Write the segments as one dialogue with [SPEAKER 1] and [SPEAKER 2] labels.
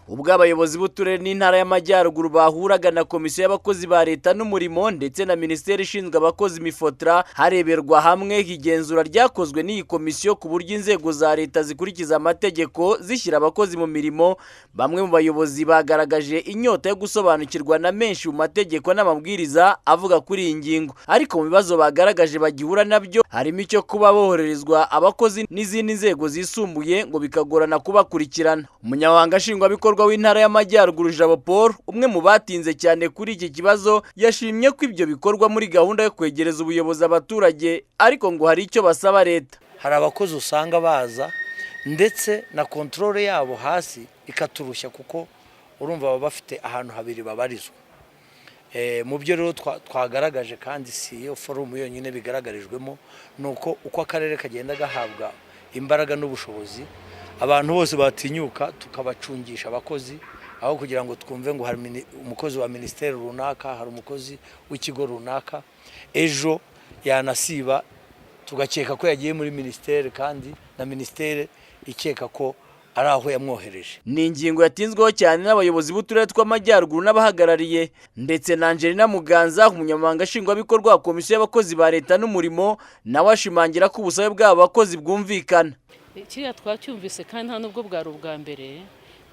[SPEAKER 1] ubwo abayobozi b'uturere n'intara y'amajyaruguru bahuraga na komisiyo y'abakozi ba leta n'umurimo ndetse na minisiteri ishinzwe abakozi Mifotra hareberwa hamwe igenzura ryakozwe n'iyi komisiyo ku buryo inzego za leta zikurikiza amategeko zishyira abakozi mu mirimo. Bamwe mu bayobozi bagaragaje inyota yo gusobanukirwa na menshi mu mategeko n'amabwiriza avuga kuri iyi ngingo, ariko mu bibazo bagaragaje bagihura nabyo harimo icyo kuba boherezwa abakozi n'izindi nzego zisumbuye ngo bikagorana kubakurikirana. Umunyamabanga nshingwabikorwa w'intara y'amajyaruguru Jabo Paul, umwe mu batinze cyane kuri iki kibazo, yashimye ko ibyo bikorwa muri gahunda yo kwegereza ubuyobozi abaturage, ariko ngo hari icyo basaba leta.
[SPEAKER 2] Hari abakozi usanga baza ndetse na kontrole yabo hasi ikaturushya, kuko urumva baba bafite ahantu habiri babarizwa. Mu byo rero twagaragaje kandi si iyo forum yonyine bigaragarijwemo, nuko uko akarere kagenda gahabwa imbaraga n'ubushobozi, abantu bose batinyuka tukabacungisha abakozi, aho kugira ngo twumve ngo hari umukozi wa ministeri runaka, hari umukozi w'ikigo runaka, ejo yanasiba tugakeka ko yagiye muri ministeri kandi na ministeri ikeka ko ari aho yamwohereje.
[SPEAKER 1] Ni ingingo yatinzweho cyane n'abayobozi b'uturere tw'amajyaruguru n'abahagarariye, ndetse na Angelina Muganza, umunyamabanga nshingwabikorwa wa komisiyo y'abakozi ba leta n'umurimo, nawe ashimangira ko ubusabe bw'aba bakozi bwumvikana.
[SPEAKER 3] Kiriya twacyumvise kandi nta nubwo bwari ubwa mbere.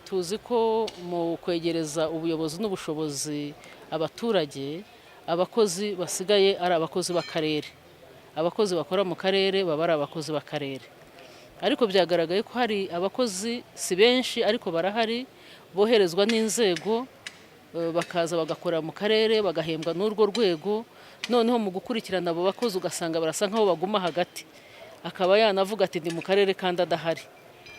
[SPEAKER 3] Tuzi ko mu kwegereza ubuyobozi n'ubushobozi abaturage, abakozi basigaye ari abakozi b'akarere. Abakozi bakora mu karere baba ari abakozi b'akarere, ariko byagaragaye ko hari abakozi si benshi ariko barahari boherezwa n'inzego bakaza bagakora mu karere bagahembwa n'urwo rwego. Noneho mu gukurikirana abo bakozi ugasanga barasa nkaho baguma hagati, akaba yanavuga ati ndi mu karere kandi adahari,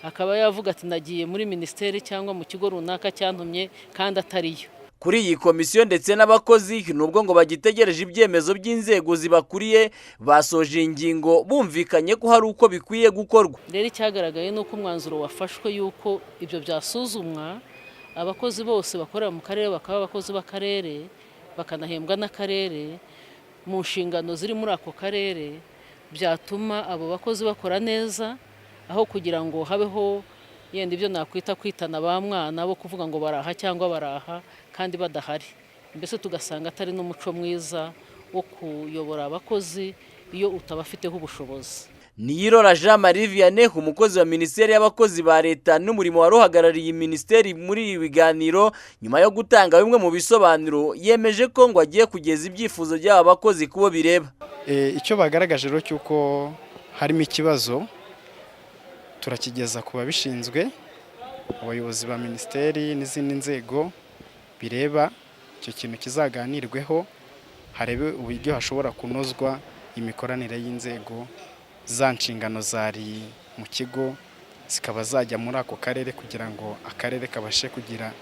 [SPEAKER 3] akaba yavuga ati nagiye muri ministeri cyangwa mu kigo runaka cyantumye kandi atariyo.
[SPEAKER 1] Kuri iyi komisiyo ndetse n'abakozi nubwo ngo bagitegereje ibyemezo by'inzego zibakuriye, basoje ingingo bumvikanye ko hari uko bikwiye gukorwa.
[SPEAKER 3] Rero icyagaragaye nuko umwanzuro wafashwe yuko ibyo byasuzumwa, abakozi bose bakorera mu karere bakaba abakozi b'akarere, bakanahembwa n'akarere mu nshingano ziri muri ako karere, byatuma abo bakozi bakora neza, aho kugira ngo habeho yenda ibyo nakwita kwitana ba mwana bo kuvuga ngo baraha cyangwa baraha kandi badahari. Mbese tugasanga atari n'umuco mwiza wo kuyobora abakozi iyo utabafiteho ubushobozi.
[SPEAKER 1] Niyirora Jean Marie Vianney, umukozi wa minisiteri y'abakozi ba leta n'umurimo wari uhagarariye minisiteri muri ibi biganiro, nyuma yo gutanga bimwe mu bisobanuro, yemeje ko ngo agiye kugeza ibyifuzo by'aba bakozi kubo bireba.
[SPEAKER 4] Icyo bagaragaje rero cyuko harimo ikibazo turakigeza ku babishinzwe, abayobozi ba minisiteri n'izindi nzego bireba. Icyo kintu kizaganirweho, harebe uburyo hashobora kunozwa imikoranire y'inzego, za nshingano zari mu kigo zikaba zajya muri ako karere kugira ngo akarere kabashe kugira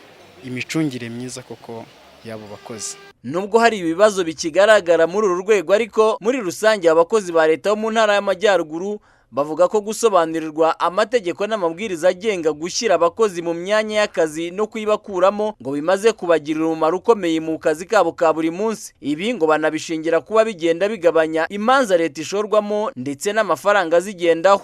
[SPEAKER 4] imicungire myiza koko y'abo bakozi.
[SPEAKER 1] Nubwo hari ibibazo bikigaragara muri uru rwego, ariko muri rusange abakozi ba leta bo mu ntara y'amajyaruguru bavuga ko gusobanurirwa amategeko n'amabwiriza agenga gushyira abakozi mu myanya y'akazi no kuyibakuramo ngo bimaze kubagirira umumaro ukomeye mu kazi kabo ka buri munsi. Ibi ngo banabishingira kuba bigenda bigabanya imanza leta ishorwamo ndetse n'amafaranga zigendaho.